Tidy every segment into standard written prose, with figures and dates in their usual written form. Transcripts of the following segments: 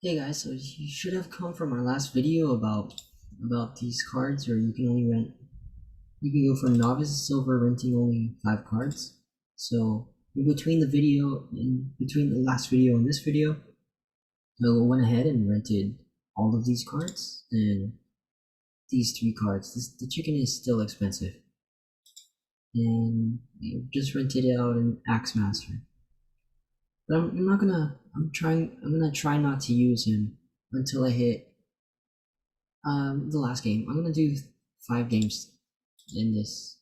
Hey guys, so you should have come from our last video about these cards, or you can only rent. You can go from novice to silver, renting only 5 cards. So in between the last video and this video, I went ahead and rented all of these cards and these 3 cards. The chicken is still expensive, and I just rented it out in Axe Master. But I'm not gonna. I'm gonna try not to use him until I hit the last game. I'm gonna do 5 games in this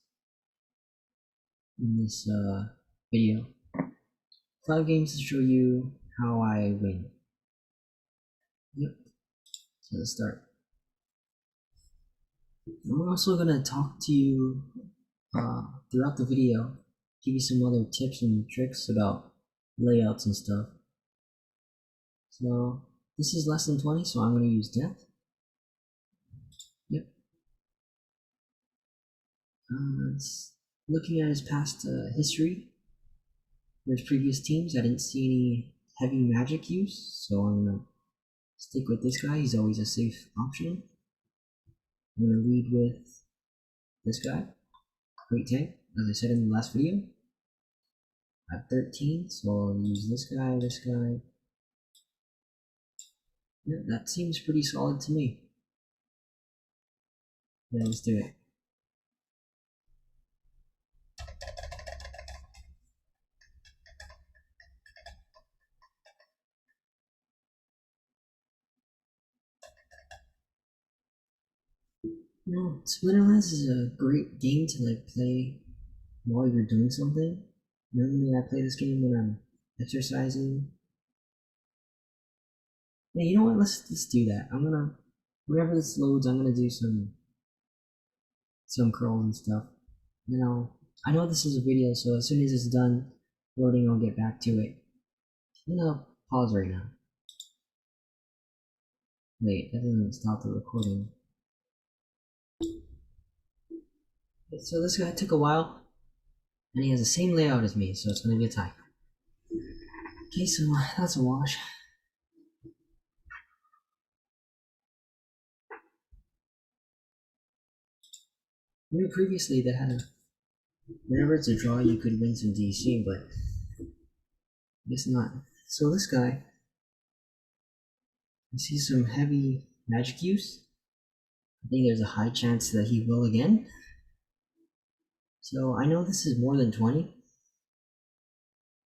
video. 5 games to show you how I win. Yep. So let's start. I'm also gonna talk to you throughout the video, give you some other tips and tricks about layouts and stuff. So this is less than 20, so I'm gonna use death. Yep. Looking at his past history, for his previous teams, I didn't see any heavy magic use, so I'm gonna stick with this guy. He's always a safe option. I'm gonna lead with this guy, great tank, as I said in the last video. I have 13, so I'll use this guy, this guy. Yeah, that seems pretty solid to me. Yeah, let's do it. You know, Splinterlands is a great game to like play while you're doing something. Normally I play this game when I'm exercising. Yeah, you know what? Let's do that. I'm gonna whenever this loads, I'm gonna do some curls and stuff. You know, I know this is a video, so as soon as it's done loading, I'll get back to it. I'm gonna pause right now. Wait, that doesn't stop the recording. So this guy took a while, and he has the same layout as me, so it's gonna be a tie. Okay, so that's a wash. You knew previously that had whenever it's a draw, you could win some DC, but I guess not. So this guy, I see some heavy magic use. I think there's a high chance that he will again. So I know this is more than 20,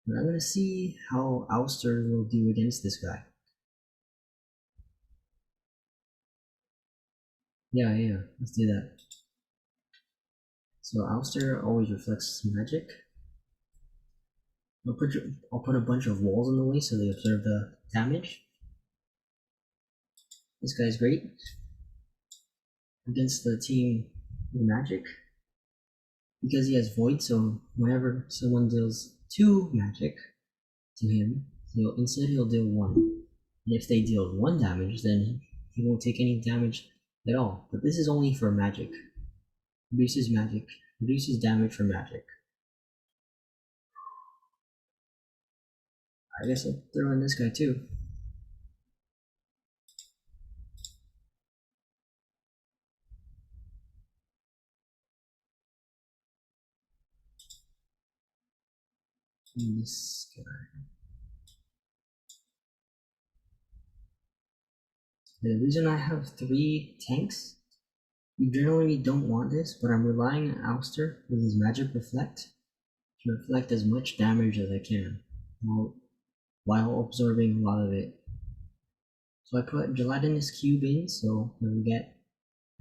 but I'm gonna see how Ouster will do against this guy. Yeah, let's do that. So Ouster always reflects magic. I'll put a bunch of walls in the way so they absorb the damage. This guy's great against the team with magic because he has void. So whenever someone deals 2 magic to him, he'll deal 1. And if they deal 1 damage, then he won't take any damage at all. But this is only for magic. Reduces damage for magic. I guess I'll throw in this guy too. And this guy. The reason I have 3 tanks, you generally don't want this, but I'm relying on Ouster with his magic reflect to reflect as much damage as I can while absorbing a lot of it. So I put gelatinous cube in so he'll get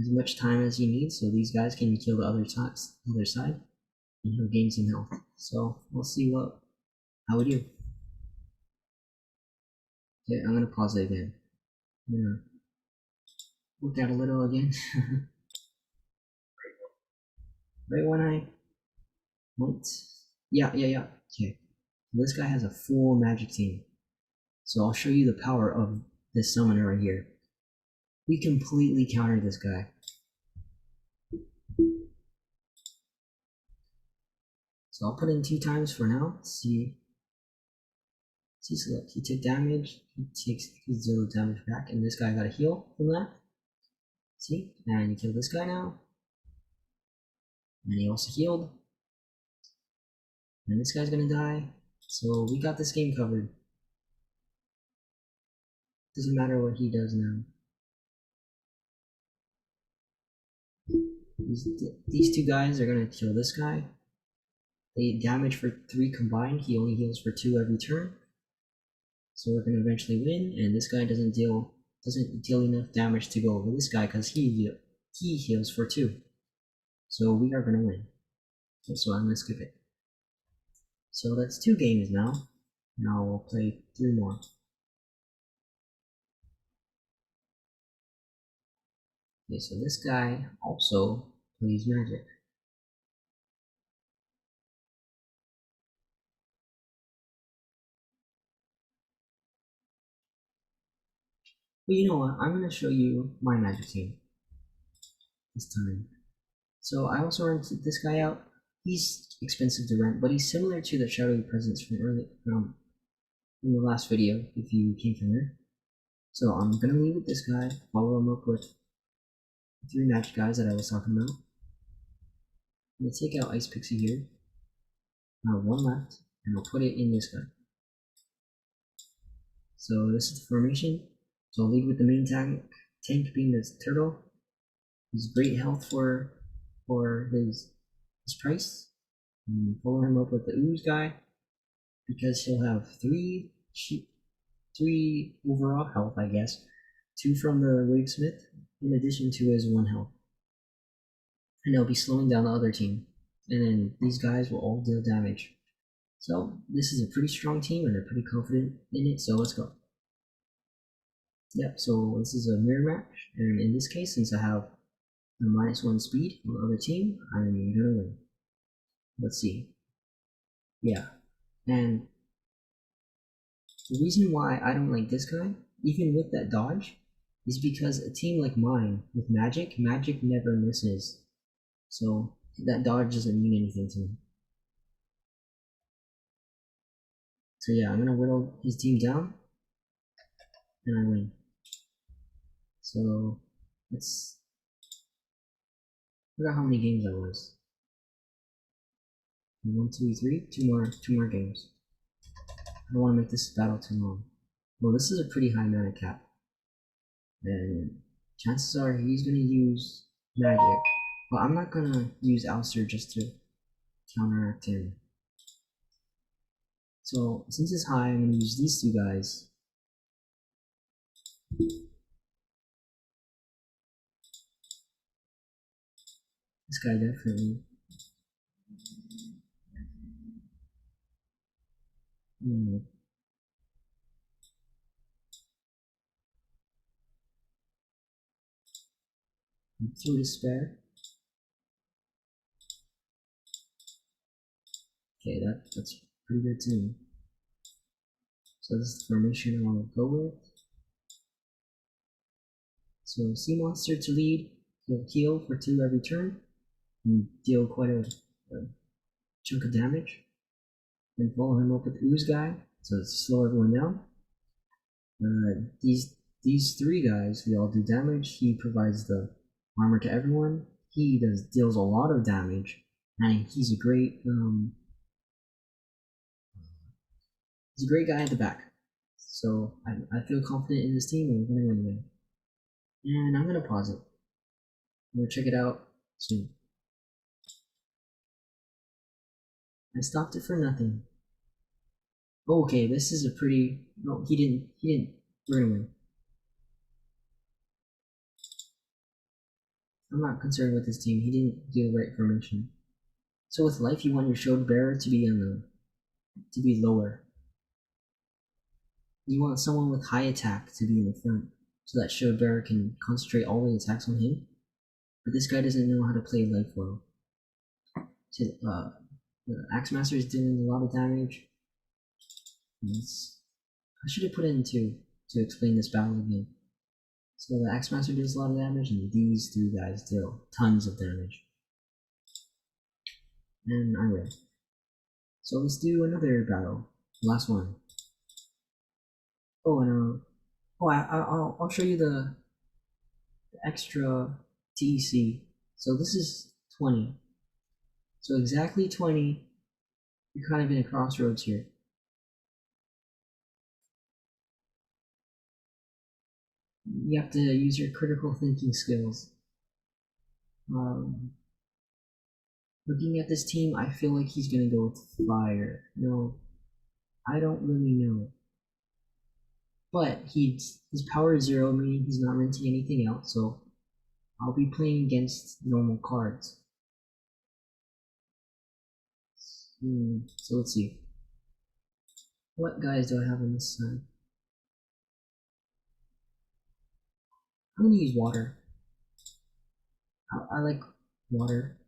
as much time as he needs so these guys can kill the other side and he'll gain some health. So we'll see how we do. Okay, I'm gonna pause it again. I'm gonna look at a little again. Right when I went. Yeah. Okay. This guy has a full magic team. So I'll show you the power of this summoner right here. We completely counter this guy. So I'll put in 2 times for now. See See, so look, he took damage, he takes his 0 damage back, and this guy got a heal from that. See, and you kill this guy now. And he also healed. And this guy's gonna die. So we got this game covered. Doesn't matter what he does now. These two guys are gonna kill this guy. They damage for 3 combined. He only heals for 2 every turn. So we're gonna eventually win. And this guy doesn't deal enough damage to go over this guy because he heals for 2. So we are gonna win. Okay, so I'm gonna skip it. So that's 2 games now. Now we'll play 3 more. Okay, so this guy also plays magic. But you know what? I'm gonna show you my magic team this time. So I also rented this guy out. He's expensive to rent, but he's similar to the shadowy presence from in the last video, if you came from there. So I'm gonna leave with this guy, follow him up with 3 magic guys that I was talking about. I'm gonna take out Ice Pixie here. I have 1 left, and I'll put it in this guy. So this is the formation. So I'll lead with the main tank being this turtle. He's great health for his price. And follow him up with the ooze guy because he'll have 3 overall health, I guess. 2 from the Wagsmith in addition to his 1 health. And he'll be slowing down the other team. And then these guys will all deal damage. So this is a pretty strong team and they're pretty confident in it, so let's go. Yep, so this is a mirror match, and in this case, since I have a -1 speed on the other team, I'm gonna win. Let's see. Yeah, and the reason why I don't like this guy, even with that dodge, is because a team like mine, with magic never misses. So that dodge doesn't mean anything to me. So yeah, I'm gonna whittle his team down, and I win. So let's figure out how many games I was. 1, 2, 3, 2 more games. I don't want to make this battle too long. Well, this is a pretty high mana cap, and chances are he's gonna use magic. But I'm not gonna use Ouster just to counteract him. So since it's high, I'm gonna use these 2 guys. This guy definitely. Through despair. Okay, that's pretty good too. So this is the formation I want to go with. So sea monster to lead, he'll heal for 2 every turn, and deal quite a chunk of damage. Then follow him up with ooze guy, so to slow everyone down. These 3 guys, they all do damage. He provides the armor to everyone. He deals a lot of damage, and he's a great guy at the back. So I feel confident in this team, and we're gonna win. And I'm gonna pause it. I'm gonna check it out soon. I stopped it for nothing. Okay, this is a pretty. No, he didn't. We're gonna win. I'm not concerned with this team. He didn't do the right formation. So with life, you want your shield bearer to be lower. You want someone with high attack to be in the front, so that shield bearer can concentrate all the attacks on him. But this guy doesn't know how to play life well. So, the Axe Master is dealing a lot of damage. I should have put it into to explain this battle again. So the Axe Master deals a lot of damage, and these 3 guys deal tons of damage. And I win. So let's do another battle. Last one. Oh, and I'll show you the extra TEC. So this is 20. So exactly 20. You're kind of in a crossroads here. You have to use your critical thinking skills. Um, Looking at this team, I feel like he's gonna go with fire. No, I don't really know. But his power is 0, meaning he's not renting anything out, so I'll be playing against normal cards. So let's see. What guys do I have on this side? I'm gonna use water. I like water.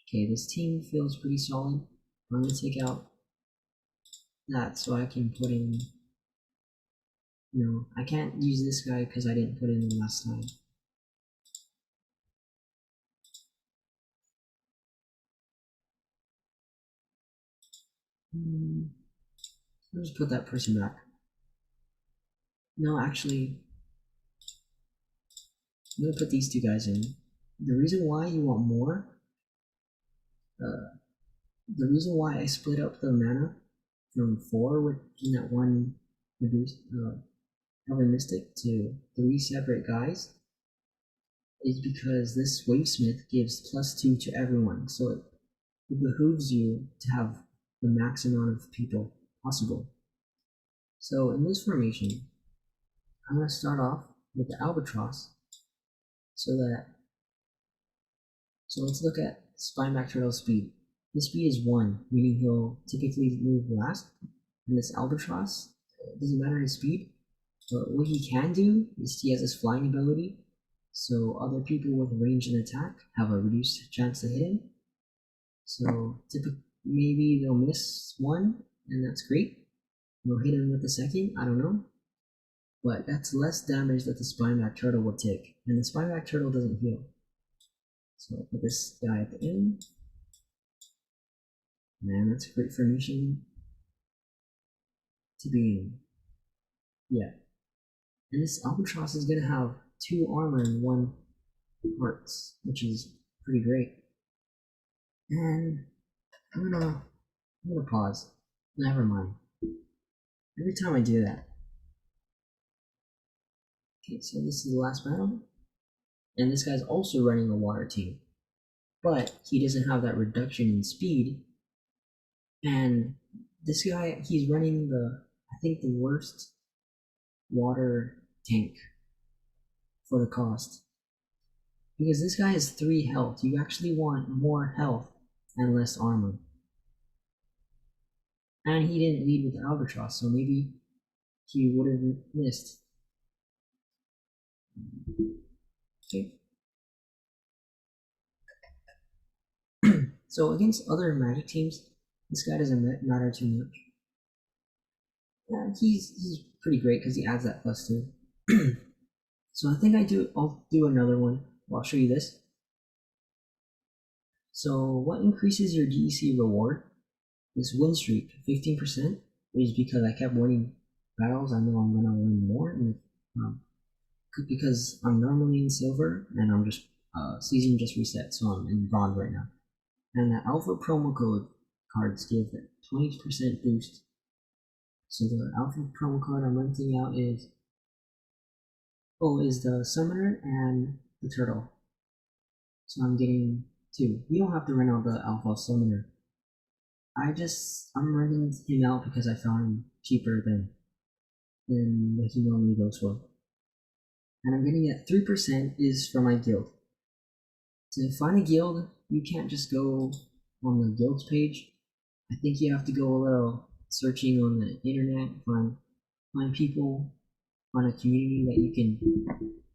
Okay, this team feels pretty solid. I'm gonna take out that so I can put in. No, I can't use this guy because I didn't put in the last time. I'll just put that person back. No, actually, I'm gonna put these two guys in. The reason why you want more, uh, the reason why I split up the mana from 4 in that one reduced Elven Mystic to 3 separate guys is because this Wavesmith gives +2 to everyone, so it behooves you to have the max amount of people possible. So in this formation, I'm going to start off with the Albatross, so let's look at Spineback Turtle's speed. His speed is 1, meaning he'll typically move last, and this Albatross, it doesn't matter his speed, but what he can do is he has this flying ability, so other people with range and attack have a reduced chance to hit him. So maybe they'll miss one, and that's great. They'll hit him with the second, I don't know. But that's less damage that the Spineback Turtle will take, and the Spineback Turtle doesn't heal. So I'll put this guy at the end. And that's a great formation to be in. Yeah. And this Albatross is going to have 2 armor and 1 hearts, which is pretty great. And I'm gonna pause. Never mind. Every time I do that. Okay, so this is the last battle. And this guy's also running a water team. But he doesn't have that reduction in speed. And this guy, he's running I think the worst water tank for the cost. Because this guy has 3 health. You actually want more health and less armor. And he didn't lead with the Albatross, so maybe he would have missed. Okay. So against other Magic teams, this guy doesn't matter too much. Yeah, he's pretty great because he adds that +2. So I think I'll do another one. I'll show you this. So what increases your DEC reward? This win streak, 15%, is because I kept winning battles. I know I'm gonna win more, and because I'm normally in silver and I'm just season just reset, so I'm in bronze right now. And the alpha promo code cards give that 20% boost. So the alpha promo card I'm renting out is the summoner and the turtle. So I'm getting 2. You don't have to rent out the alpha summoner. I'm renting him out because I found him cheaper than what he normally goes for. And I'm getting at 3% is for my guild. To find a guild, you can't just go on the guilds page. I think you have to go a little searching on the internet, find people, find a community that you can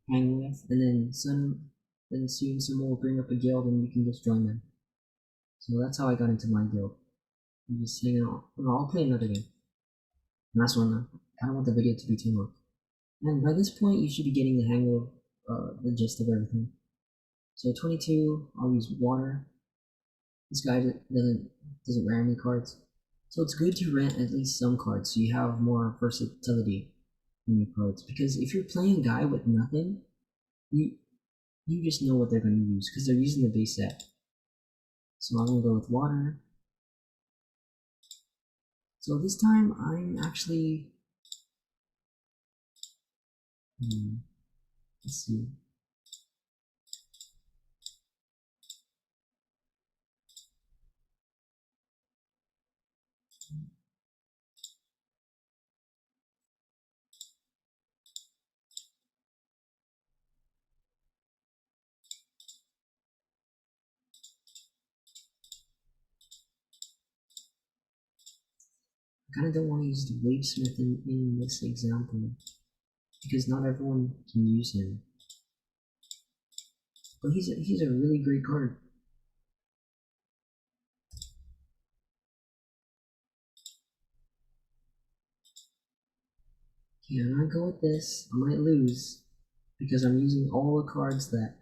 hang with, and then soon someone will bring up a guild and you can just join them. So that's how I got into my guild. I'm just hanging out. Well, I'll play another game. Last one. I don't want the video to be too long. And by this point, you should be getting the hang of the gist of everything. So 22, I'll use water. This guy doesn't doesn't rent any cards. So it's good to rent at least some cards so you have more versatility in your cards. Because if you're playing a guy with nothing, you you just know what they're going to use because they're using the base set. So I'm going to go with water. So this time I'm actually, let's see. I kind of don't want to use the Wavesmith in this example because not everyone can use him. But he's a really great card. Okay, I'm gonna go with this. I might lose because I'm using all the cards that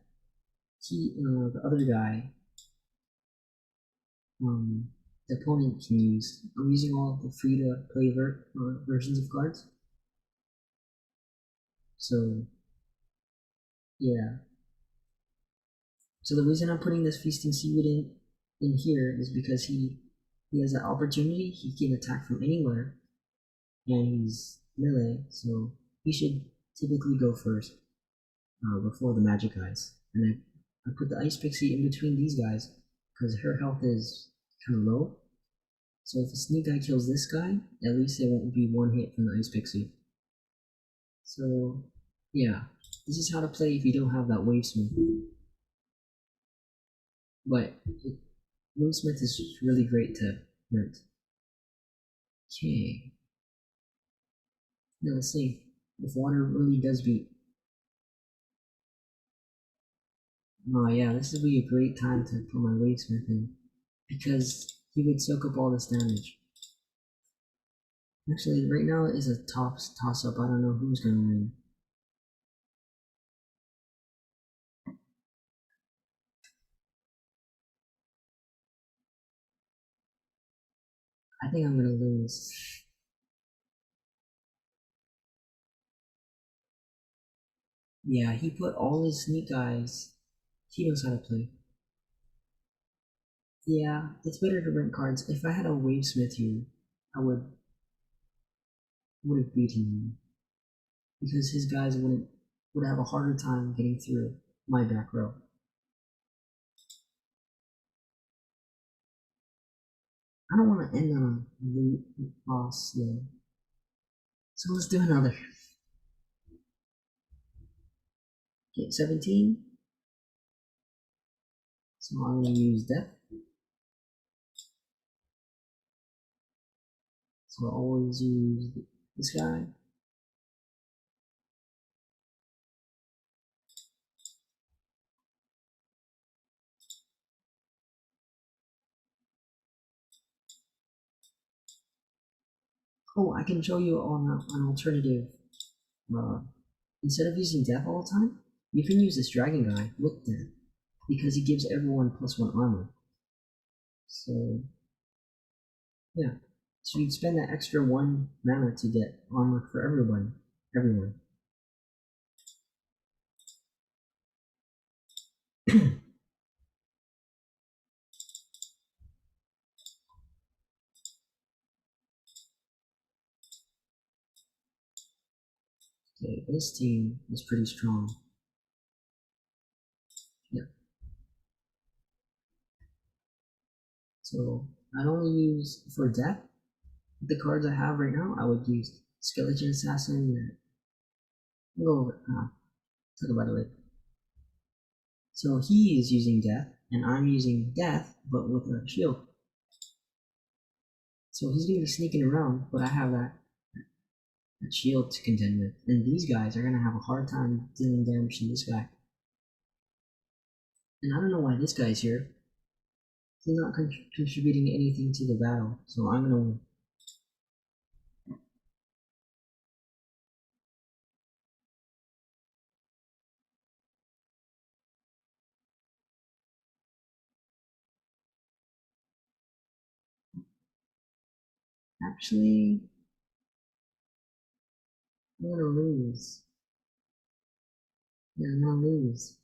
the other guy, the opponent can use. I'm using all the free to play versions of cards. So yeah. So the reason I'm putting this Feasting Seaweed in here is because he has an opportunity. He can attack from anywhere, and he's melee, so he should typically go first before the magic eyes. And I put the ice pixie in between these guys because her health is kind of low. So if a sneak eye kills this guy, at least it won't be one hit from the ice pixie. So yeah, this is how to play if you don't have that Wavesmith. But Wavesmith is really great to rent. Okay. Now let's see if water really does beat. Oh yeah, this would be a great time to put my Wavesmith in because he would soak up all this damage. Actually, right now is a toss up. I don't know who's gonna win. I think I'm gonna lose. Yeah, he put all his sneak eyes. He knows how to play. Yeah, it's better to rent cards. If I had a Wavesmith here, I would have beaten him because his guys would have a harder time getting through my back row. I don't want to end on a loot loss though. So let's do another. Okay, 17. So I'm gonna use death. So I'll always use this guy. Oh, I can show you on an alternative. Uh, Instead of using death all the time, you can use this dragon guy with death because he gives everyone +1 armor. So yeah, so you'd spend that extra 1 mana to get armor for everyone. Everyone. Okay, this team is pretty strong. Yeah. So I'd only use for death the cards I have right now. I would use Skeleton Assassin. We'll go over. Talk about it later. So he is using death, and I'm using death, but with a shield. So he's gonna be sneaking around, but I have that shield to contend with. And these guys are gonna have a hard time dealing damage to this guy. And I don't know why this guy's here. He's not contributing anything to the battle, so I'm gonna win. Actually, I'm gonna lose. Yeah, I'm gonna lose.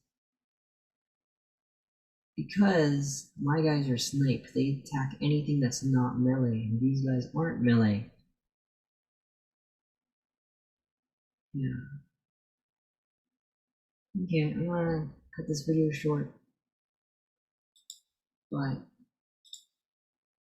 Because my guys are snipe. They attack anything that's not melee, and these guys aren't melee. Yeah. Okay, I'm gonna cut this video short. Bye.